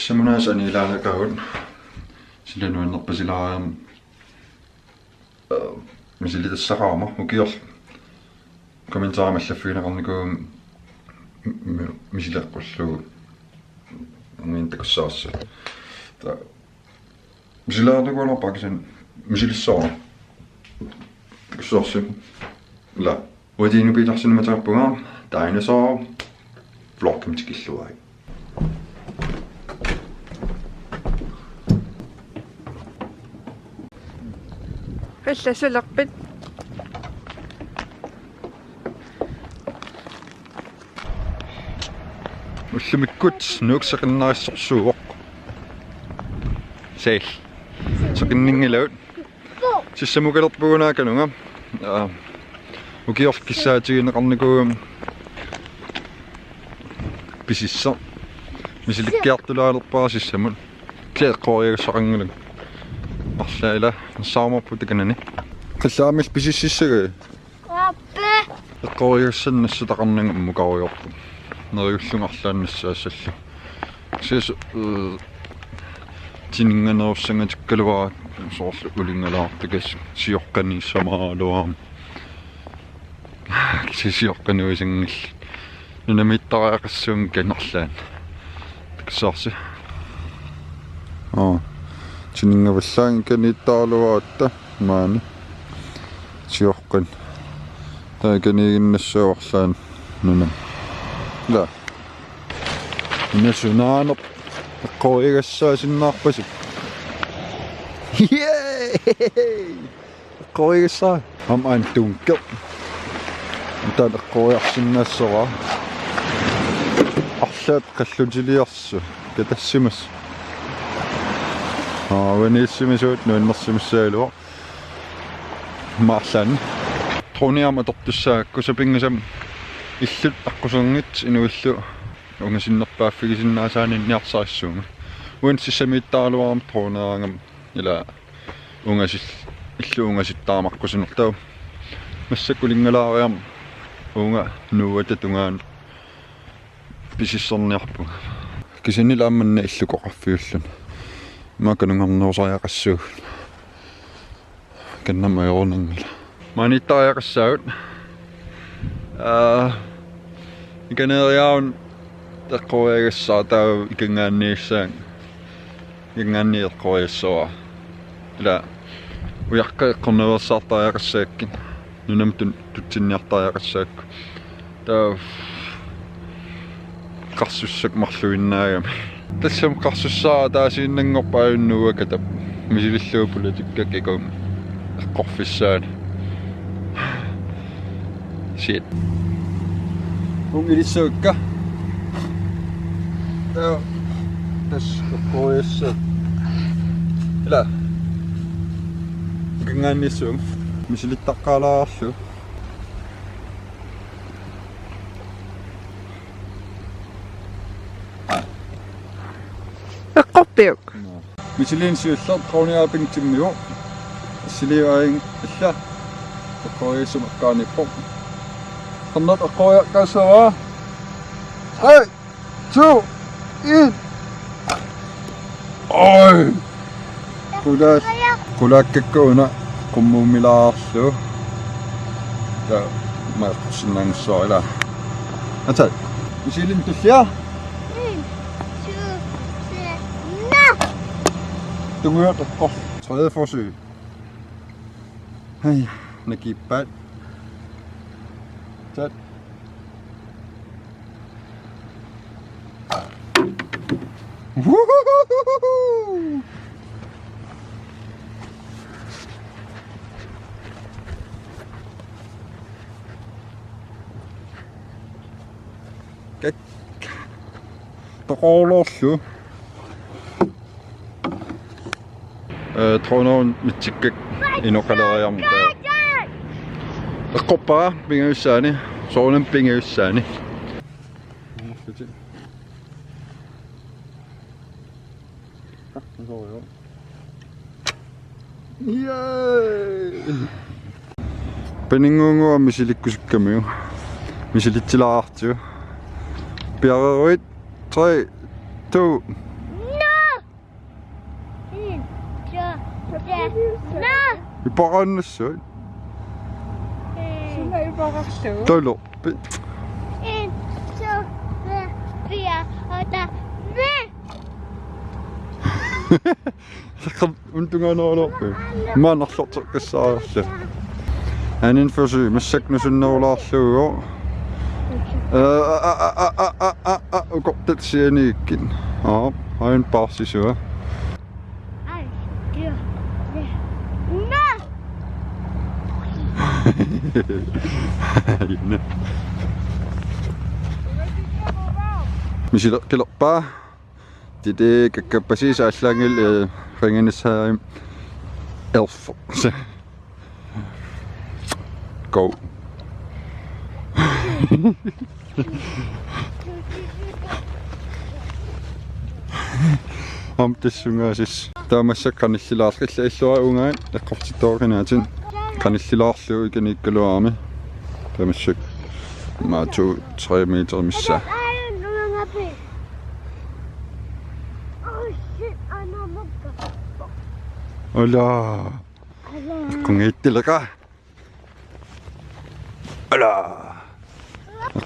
Tissamunaasani ilaanakaun silanuannerpasilaariam misilitassaqaama ukior kommentaarimallafiinaqarnikuum misileqqullugu min takussaarsa ta misilaarnikuunerpaakisan misilissoora takussaarsi la uatiinupiitarsinumataqarpugaa dinosaur flokkim tikilluai Hallasulerpit уллумиккут нууксақиннаассорсууоқ саал сақиннингилаут сиссамукалерпугунааканунга укиор киссаатигинеқарникуугам писисса мисиликкиартулаалерпаа сиссамут клеэққориагссақангулун арлаила саамарпу таканани қаллаамил писиссиссага аппе эққориассаннасса тақарнага мукариорпу нерюллунгарлааннассаассаллу сис тининганеруссангатиккалуаа соорлу улингалаартакас сиорқани самаалуаам сисиорқануисангил нунамиттариақассуун канерлаан таксаарси тинингаваллаан каниттаалуаатта маани сиорқан тааканигиннассуарлаан нунам لا نسونانب قويغساسиннаарпасик قويغسаа ам антункер таа қоярсиннаассора арлаат қаллутилиарсу катассимас венессимисуут нуаннерсимиссаалуа маарлаан трониама тортуссаакку сапингасам иллут аққусернгит инуиллу унгасиннерпааффигисиннаасаанинниарсаассуунга уан сиссамииттаалуарам троонерангам ила унгасил иллу унгаситтаамаққусинертау массаккулингалаариам унга нууата тунгаан писиссерниарпу кисинилаамманна иллукоқарфиуллун мааканунгорнерусариақассууг каннамаёрнангила маниттариақассаагут иканериаун таққориагассаа таа икангааннииссаан икангаанниеққориассуа ила уяркаэққорневерсаартариақассааккин нунамтун тутсинниартариақассаакку таа қарсуссак марлуиннаагами тассам қарсуссаа таасииннангорпааюннуаката мисилиллуу политиккак икум эққорфиссаани shit ungilissukka tää tässä koessa ila gangannisung misilittaqqalaarsuu eqqorpiuk misiliinsiullar qawniaapingtimmiu siliaing illa eqqoriissumeqqaanippo Not a koyak kasawa. 3, 2, 1. Oi. Kulakkakkuna qummuumilaarlu. Ta maqsinnangssoila. Atal. Misilin tullia. 1, 2, 3. Du hørte det. Tredje forsøg. Hej, nagibat. Tæt. Kijk. Taqoolorlu. Tronoon mittikkak inoqaleriarmu taa. Eqqorpara pingaussaani soornam pingaussaani yay peninguungua misilikkusukkamiu misilitsilaartiu piareruit 3 2 Ylpaqaannassui. Sulla ylpaqarlugu. Tolorpi. 1, 2, 3, 4, 8, 9. Saqam untunganerlorpi. Maanarlorteqqassaarillu. Anin forsy massaknusunnerulaarlugu. Uqortatsianiikkin. Hain paarsisua. 1, 2, 3, 9. Ayun na. Misilerqilerpaa. Titi kakkapasi saallaangil ringinissaaim elf. Go. Amtissungasis taamassak qanillilaarqilla illua ungaan eqqortitoorinaatin qanillilaarluu ikaniikkaluarmi taamassak 2-3 meter missa. Oh shit, I know mukka. Ola. Qungiittileqa. Ola.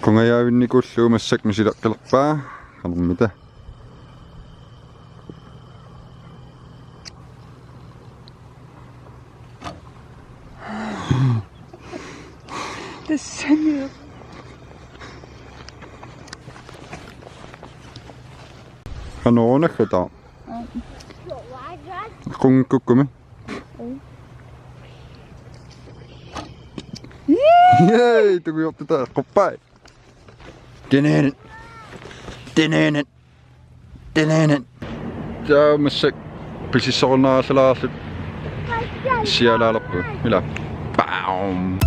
Qungayaavinnikullu massak misileqqilerpaa qanermita. Tassaniq. Qanorunagguta. Qungikkukumi. Yay, tuguyortuta qoppai. Tineenet. Tineenet. Tineenet. Tää massak pisissornaasalaarlut. Sialaalerpu. Mila. Baum.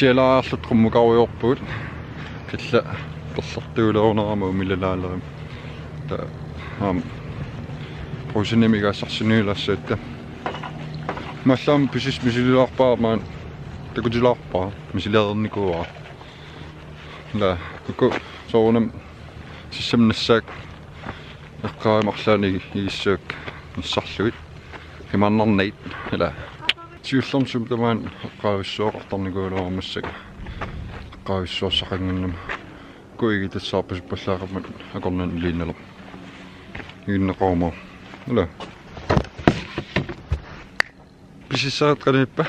Sialaarlut qummuqaruyorput killa qerlertuulerunerama umillalaalerima ta prosinimigassarsinuilassaatta маллаам писис мисилилаарпаамаан такутилаарпаа мисилеерникуара ла ку соонам сиссамнассаак эққаамарлаани игиссаак ниссарлугит химаннарнait ила сиуллэрмсум тамаан эққаависсуоқартарникуулуармассак эққаависсуорсақангиннам куиги тассаарпасуп паллаақармат акорнан лииннелер игиннеқарма ила писиссаат қалиппа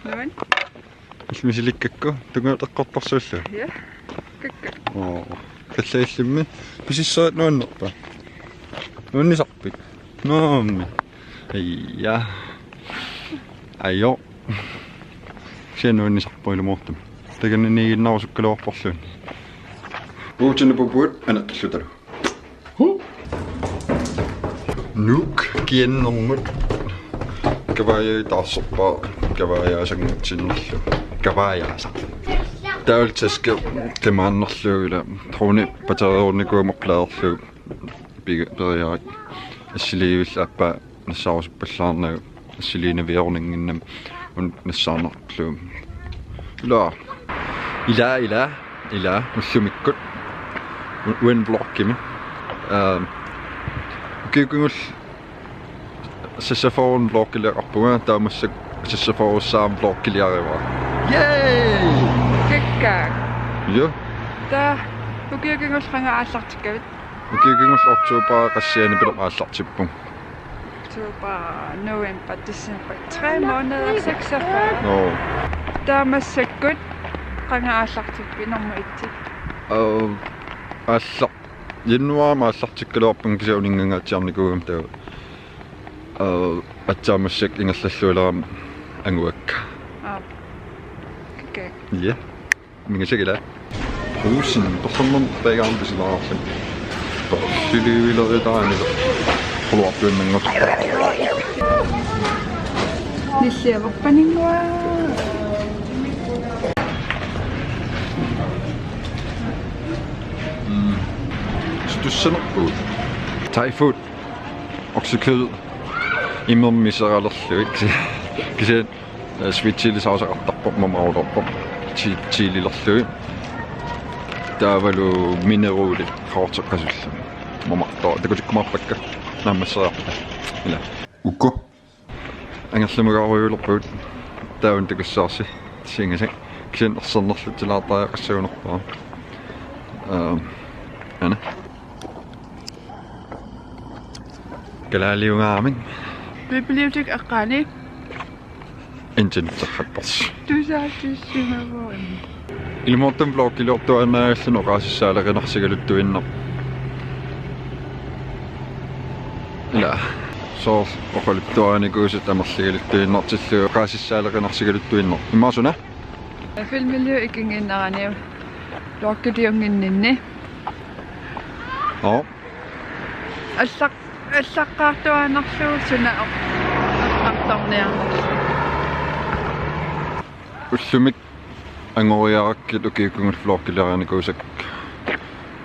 Нуан. мисиликкакку тунгуутеққортарсууллу Ja. Kakka. қаллаиллимми писиссаат нуаннерпа нуаннисарпик наамми айя айо сенуаннисарпуилумуортум таганнигиннарусуккалуарпарлуун уутинупупуут анаққиллуталу нук киеннэрмут каваяи таарсерпаа каваяасагнатсиннерлу каваяаса таултаске кемааннерлуугила труни патериорникуумоқлаерлуу бига периаат ассиливиллааппа нассаарусуппаллаарнагу ассилинавиорнингиннам ун нассаарнарлуу ила уллумиккут уэн блоккими кикунгул сассафорун блоккилеқарпуга таамассак сассафоруссаам блоккилиариваа yay Kakka. ja Ta Ukiukingullranga aallartikavit. Ukiukingus oktober qassiani pileraallartippung. Oktober, november, december. 3 måneder, 46. Nå. Taamassakut qanga aallartippinermu itsi. Алла януама аллартиккалуарпун кисаунингангатсиарникуугам таа атсаамассак ингерллаллуулерам ангуакка. Okay. Ja. Mingasakila. Husin torsornum paagaan pisilаарfan. Torsiluileritaanila. Quluartuinnangut. Nilliaverpaningua. Stussanerpuut. Thai-food. Oksekød. Immermisserallerluik. Kisen sweet chili sauce артарпоқ мамаулорпоқ чилилерлуи таавалу минерули хаортеққасулла мамартоо такутиккумарпакка наамассериарпа ила укку ангерлумагааруйулерпуут таавун такуссаарси сингасак кисен ерсернерлут тилаартаа qassагунерпаа ана галаалиунгаамин Bibliotek aqaani. Internetterrappas. Tusaatussimavuun. Ilmoortan bloggiluortuanaagallan oqaasissaalerinarsigaluttuinner. Ila so oqaluttuaanikuusut amersigaluttuinnertillu oqaasissaalerinarsigaluttuinner. Immaasuna? Filmmiljø ikinginneraniu. Lokkadiunginninni. Oo. Allaqaartuanerluu suna aqartorniarnerlu. Ullumik angoriarakkit ukiukungut bloggileraniikuusak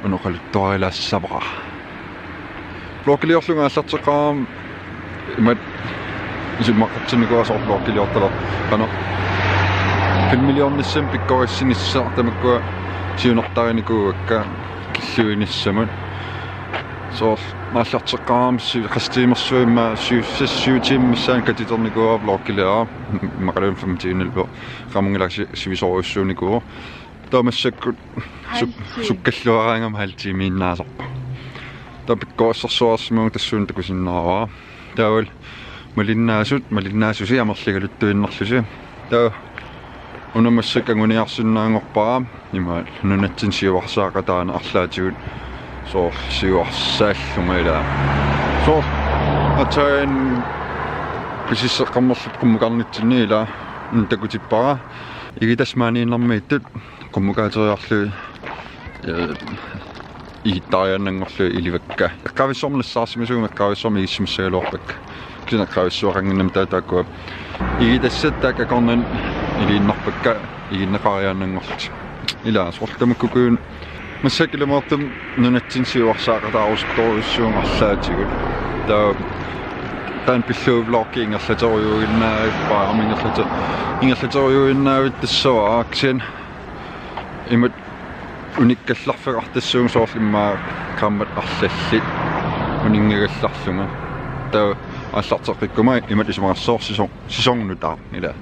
unoqaluttuarilassavara. Bloggiliorlunga allarteqaram imat isimmaqartinikuasoor bloggiliortala qana 5 millionnissam pikkorissinissartamakkua siunertarinikuukka killuinissamut so maallarteqaram qastiimersuimma siutiimmissaan katiternikua bloggilera maqalun 15 qamungilaksi sivisoruissuunikua taamassakkut sukkalluaraangam haltiimiinnaasarpa tapikkoassarsuarsimuun tassuun takusinnaavaa taawal malinnaasusi amerligaluttuinnerlusi taa unamassak anguniarsunnaangorpaa ima nunatsin siuarsaaqataana arlaatigut so siuarsaallungaila so atain pisisseqqammerlut qummukarnitsinniila takutippara igitasmaaniinnermiittut qummukaateriarlu igittariannangorlu ilivakka qavissormlassaarsимисугма qavissormi igissimissagaluarpakka kisina qavissuaqanginnam taataakkuа igitassat akornan iliinnarpakka iginneqariaannangorlut ila sortamakkukuun массакилумаартум нунатсинсиуарсаақатаарусторуссуунарлаатигут таа таан пиллууβλорки ингерлатериугиннаа паамингерлате ингерлатериугиннаавит тассуа аксен имат униккалларфеқартассуун соорлиммаа каммат арлаллит унингегалларлунга таа аллартеққиккума имат исмарассоор сисонгнутаа ила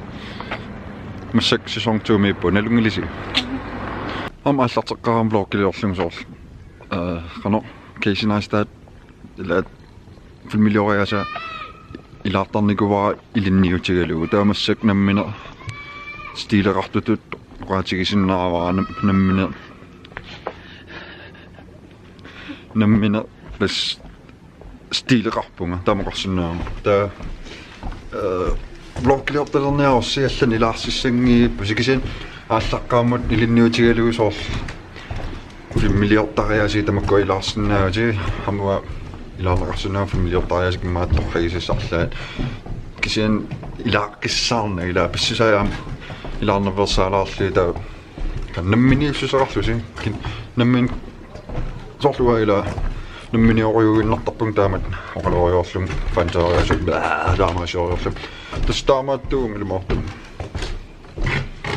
массак сисонг туумиппу налунгилиси Om allarteqqaram bloggiluorlungsорл qano Casey Neistat ila filmilioriasa ilaartarnikuvara ilinniutigalugu taamassak nammina stiileqartutut oqaatigisinnaravara nammina bas stiileqarpunga taamaqarsinnaama taa bloggiluortalerniarussi allan ilaarsissangi pusikisen ааллаққааммут илинниутигалугусоор фиммилиортариаси тамакку илаарсиннаати хамуа илаарнеқарсинаа фиммилиортариаси кимаатторхагисассарлаат кисиан илааққиссаарна илаа писсисаам илаарневерсаалаарли таа каннамминиуссусеқарлуси наммин соорлуа илаа намминиориугиннартарпун таамат оқалориорлум фантариасу даамаасиориорлум тастаамааттуум илмаортум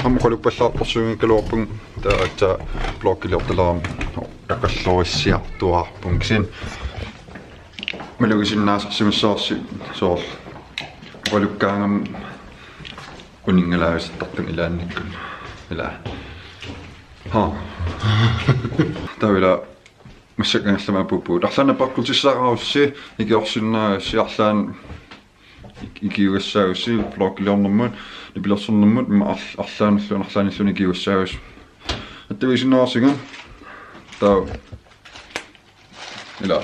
аммукалуппаллаарторсугикалуарпун таата блоггилиорталарам ақаллориссиартуарпун кисин малугисиннаасарсимиссаарси соор оқалуккаангам унингалаависсартартун илаанниккун ила ха Tawila massakangallama pupu. Arlana pakkultissaraussi ikiorsinnaa siarlaan ikiuassaaussi vlogilornermut nipilersornermut ma arlaanalluun arlaanallun ikiuassaaus. Attavisinnaarsiga taa ila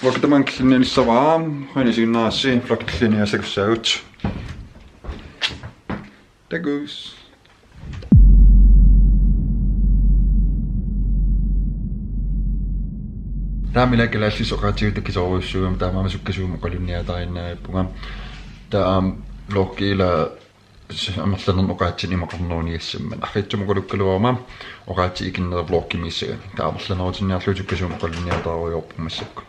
vlogtaman killinissavaam qanisiginnaassi vlogtilliniassakussagut. Tagus. Raamilla kelässi soqaatiutakkisoruussuum taamaamasukkasuum qalunniatainnaappunga taa vlogila ammerlanernu oqaatsini maqarnuuniassamman arritsumakulukkaluarma oqaatsi ikinnervlogkimissaga taamerlanerutinnarluutukkasuum qalunniataruyorpummassakku